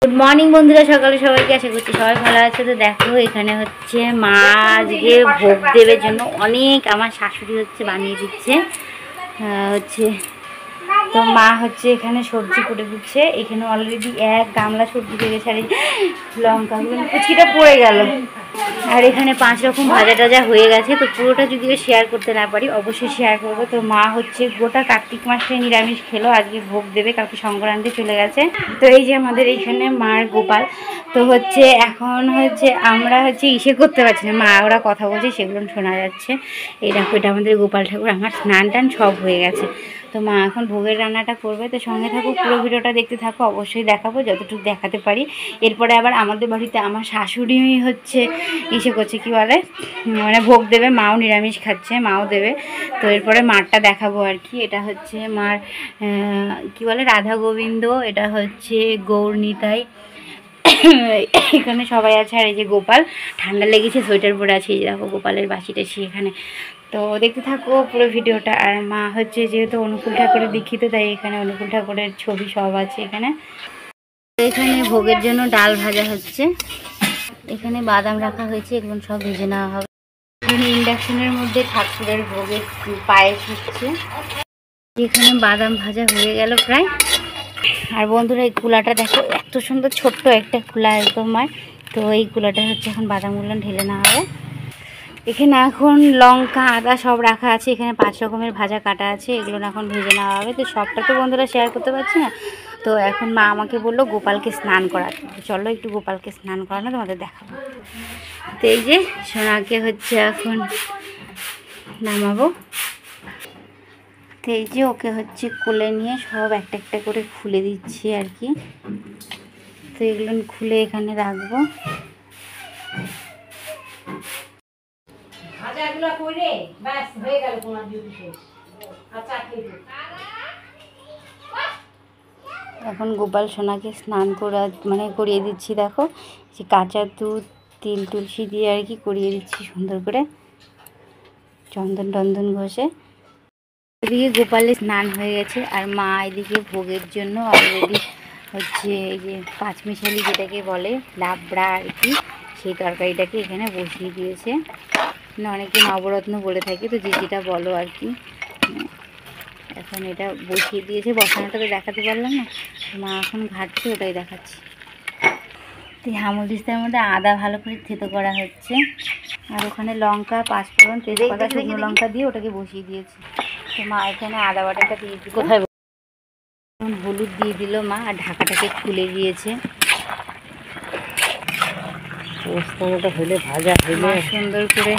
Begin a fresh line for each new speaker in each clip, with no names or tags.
Good morning বন্ধুরা, সকালে সবাইকে আশা করছি সবাই ভালো আছে। তো দেখো এখানে হচ্ছে মা আজকে ভোগ দেবের জন্য অনেক আমার শাশুড়ি হচ্ছে বানিয়ে দিচ্ছে হচ্ছে। তো মা হচ্ছে এখানে সবজি কুটে দিচ্ছে। এখানে অলরেডি এক গামলা সবজি পেয়ে গেছে। আর লঙ্কাগুলো কুচিটা পড়ে গেল। আর এখানে 5 রকম ভাজা টাজা হয়ে গেছে। তো পুরোটা যদিও শেয়ার করতে না পারি, অবশ্যই শেয়ার করবো। তো মা হচ্ছে গোটা কার্তিক মাসটাই নিরামিষ খেলো, আজকে ভোগ দেবে, কালকে সংক্রান্তি চলে গেছে। তো এই যে আমাদের এইখানে মার গোপাল। তো হচ্ছে এখন হচ্ছে আমরা হচ্ছে ইসে করতে পারছি না, মা ওরা কথা বলছে সেগুলো শোনা যাচ্ছে। এই দেখো এটা আমাদের গোপাল ঠাকুর। আমার স্নান টান সব হয়ে গেছে। তো মা এখন ভোগের রান্নাটা করবে। তো সঙ্গে থাকো, পুরো ভিডিওটা দেখতে থাকো, অবশ্যই দেখাবো যতটুকু দেখাতে পারি। এরপরে আবার আমাদের বাড়িতে আমার শাশুড়ি হচ্ছে ইসে করছে, কি বলে, মানে ভোগ দেবে। মাও নিরামিষ খাচ্ছে, মাও দেবে। তো এরপরে মারটা দেখাবো আর কি। এটা হচ্ছে মার কি বলে রাধা গোবিন্দ, এটা হচ্ছে গৌর নিতাই, এখানে সবাই আছে। আর এই যে গোপাল ঠান্ডা লেগেছে, সোয়েটার পরে আছে। এই যে দেখো গোপালের বাসিটা এখানে। তো দেখতে থাকো পুরো ভিডিওটা। আর মা হচ্ছে যেহেতু অনুকূল ঠাকুরের দীক্ষিত, তাই এখানে অনুকূল ঠাকুরের ছবি সব আছে এখানে। এখানে ভোগের জন্য ডাল ভাজা হচ্ছে। এখানে বাদাম রাখা হয়েছে, এগুলো সব ভেজে নেওয়া হবে। এখানে ইন্ডাকশনের মধ্যে ঠাকুরের ভোগের পায়েস হচ্ছে। এখানে বাদাম ভাজা হয়ে গেল প্রায়। আর বন্ধুরা এই কুলাটা দেখো, এত সুন্দর ছোট্ট একটা কুলা একদম। তো এই কুলাটা হচ্ছে এখন বাদামগুলো ঢেলে নেওয়া হবে। এখানে এখন লঙ্কা আদা সব রাখা আছে। এখানে 5 রকমের ভাজা কাটা আছে, এগুলো এখন ভেজে নেওয়া হবে। তো সবটা তো বন্ধুরা শেয়ার করতে পারছি না। তো এখন মা আমাকে বললো গোপালকে স্নান করাতে। চলো একটু গোপালকে স্নান করানো তোমাদের দেখাবো। তো এই যে সোনাকে হচ্ছে এখন নামাবো। তো এই যে ওকে হচ্ছে কোলে নিয়ে সব একটা একটা করে খুলে দিচ্ছি আর কি। তো এগুলো খুলে এখানে রাখবো। এখন গোপাল সোনাকে স্নান করিয়ে দিচ্ছি। দেখো যে কাঁচা দুধ তিল তুলসী দিয়ে আর কি করিয়ে দিচ্ছি সুন্দর করে, চন্দন টন্দন ঘষে। এদিকে গোপালের স্নান হয়ে গেছে। আর মা এদিকে ভোগের জন্য অলরেডি হচ্ছে এই যে পাঁচমিশালি যেটাকে বলে লাবড়া আর কি, সেই তরকারিটাকে এখানে বসিয়ে দিয়েছে। অনেকে নবরত্ন বলে থাকে, তো যে যেটা বলো আর কি। এখন এটা বসিয়ে দিয়েছে, বসানোটা তো দেখাতে পারলাম না। মা এখন ঘাটছে, ওটাই দেখাচ্ছি। তো হামুদিস্তার মধ্যে আদা ভালো করে থেতো করা হচ্ছে। আর ওখানে লঙ্কা, পাঁচফোড়ন, তেজপাতা, শুকনো লঙ্কা দিয়ে ওটাকে বসিয়ে দিয়েছে। তো মা এখানে আদা বাটাটা দিয়ে দিল, কোথায় হলুদ দিয়ে দিল মা, আর ঢাকাটাকে খুলে দিয়েছে। হলে ভাজা হলে সুন্দর করে।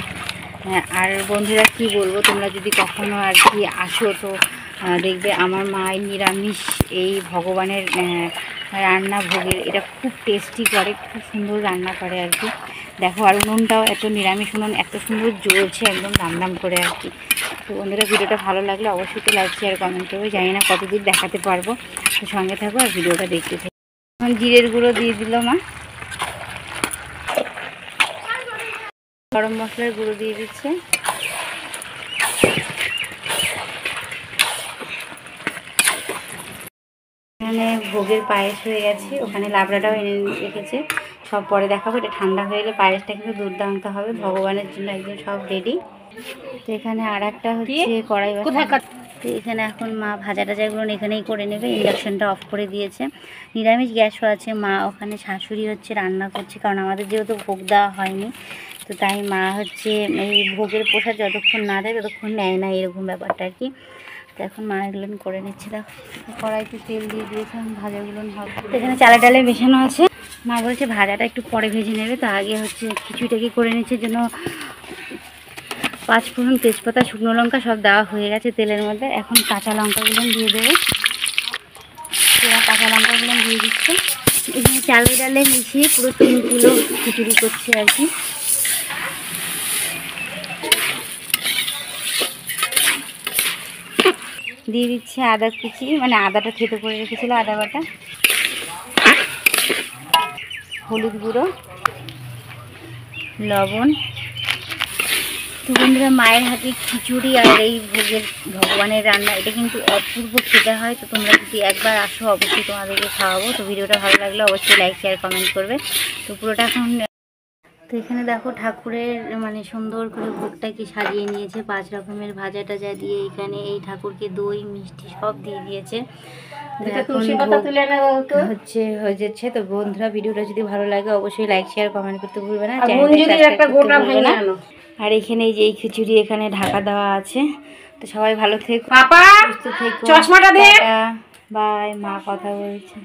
আর বন্ধুরা কি বলবো, তোমরা যদি কখনো আর কি আসো, তো দেখবে আমার মা নিরামিষ এই ভগবানের রান্না ভোগের এটা খুব টেস্টি করে, খুব সুন্দর রান্না করে আর কি। দেখো আর উনুনটাও এত নিরামিষ উনুন, এত সুন্দর জ্বলছে একদম দাম করে আর কি। তো বন্ধুরা ভিডিওটা ভালো লাগলে অবশ্যই তো লাইক শেয়ার কমেন্ট করবে। জানি না কতদূর দেখাতে পারবো, তো সঙ্গে থাকো আর ভিডিওটা দেখতে থাকো। এখন জিরের গুঁড়ো দিয়ে দিল মা, গরম মশলার গুঁড়ো দিয়ে দিচ্ছে। এখানে ভোগের পায়েস হয়ে গেছে, ওখানে লাবড়াটাও এনে রেখেছে, সব পরে দেখাবো। এটা ঠান্ডা হয়ে গেলে পায়েসটা কিন্তু দুর্দান্ত হবে, ভগবানের জন্য একদম সব রেডি। তো এখানে আর একটা হচ্ছে কড়াই। তো এখানে এখন মা ভাজা টাজাগুলো এখানেই করে নেবে, ইন্ডাকশানটা অফ করে দিয়েছে। নিরামিষ গ্যাসও আছে। মা ওখানে শাশুড়ি হচ্ছে রান্না করছে, কারণ আমাদের যেহেতু ভোগ দেওয়া হয়নি, তো তাই মা হচ্ছে এই ভোগের প্রসাদ যতক্ষণ না দেয় ততক্ষণ নেয় না, এরকম ব্যাপারটা আর কি। তো এখন মা এগুলো করে নিচ্ছে। দেখো কড়াইতে তেল দিয়ে দিয়েছে, ভাজাগুলো হবে। তো এখানে চালে ডালে মেশানো আছে। মা বলছে ভাজাটা একটু পরে ভেজে নেবে। তো আগে হচ্ছে খিচুড়িটাকে করে নিচ্ছে, জন্য পাঁচফোড়ন, তেজপাতা, শুকনো লঙ্কা সব দেওয়া হয়ে গেছে তেলের মধ্যে। এখন কাঁচা লঙ্কাগুলো দিয়ে দেবে, কাঁচা লঙ্কাগুলো দিয়ে দিচ্ছে। এখানে চালে ডালে মিশিয়ে পুরো 3 কিলো খিচুড়ি করছে আর কি। দিয়ে দিচ্ছে আদা কুচি, মানে আদাটা থেতো করে রেখেছিল, আদা বাটা, হলুদ গুঁড়ো, লবণ, তো বন্ধুরা, মায়ের হাতে খিচুড়ি আর এই ভোগের ভগবানের রান্না, এটা কিন্তু অপূর্ব খেতে হয়। তো তোমরা যদি একবার আসো অবশ্যই তোমাদেরকে খাওয়াবো। তো ভিডিওটা ভালো লাগলে অবশ্যই লাইক শেয়ার কমেন্ট করবে। তো পুরোটা এখন তো এখানে দেখো ঠাকুরের মানে সুন্দর করে ভোগটাকে সাজিয়ে নিয়েছে 5 রকমের ভাজা টাজা দিয়ে। এখানে এই ঠাকুরকে দই মিষ্টি সব দিয়ে দিয়েছে। হচ্ছে হয়ে যাচ্ছে। তো বন্ধুরা, ভিডিওটা যদি ভালো লাগে অবশ্যই লাইক শেয়ার কমেন্ট করতে ভুলবে না, আর এখানে এই যে এই খিচুড়ি এখানে ঢাকা দেওয়া আছে। তো সবাই ভালো থেকো, সুস্থ থেকো, চশমাটা দে, বাই। মা কথা বলছে।